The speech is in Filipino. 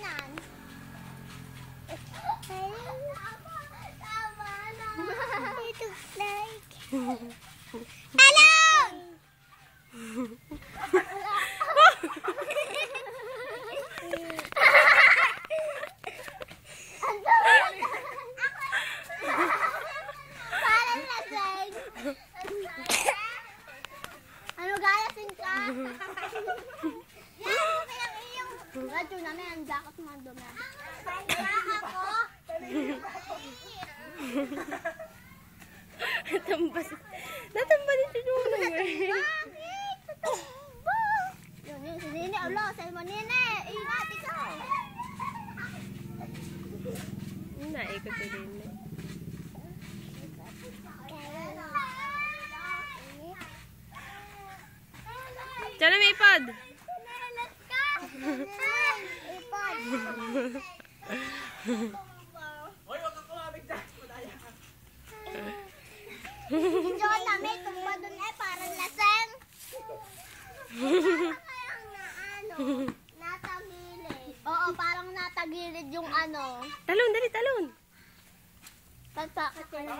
Tingnan. Tama na. It looks like. Talong! Parang lasing. Ano galasin ka? Radyo namin ang jacket mo dumi. Ako? Natamba din si Juno eh. Bakit? Tatumba! Yun, si Nene. Alo, sa'yo mo, Nene. Ingat, ikaw. Naikot ko din eh. Diyan na may ipad. Nalas ka. Ipad. Hoy, wag kang kumamig dyan. Madaya ka. Diyan na may tumba dun eh. Parang laseng. Parang na ano. Natagilid. Oo, parang natagilid yung ano. Talon, dali, talon. Pagpakit ko lang.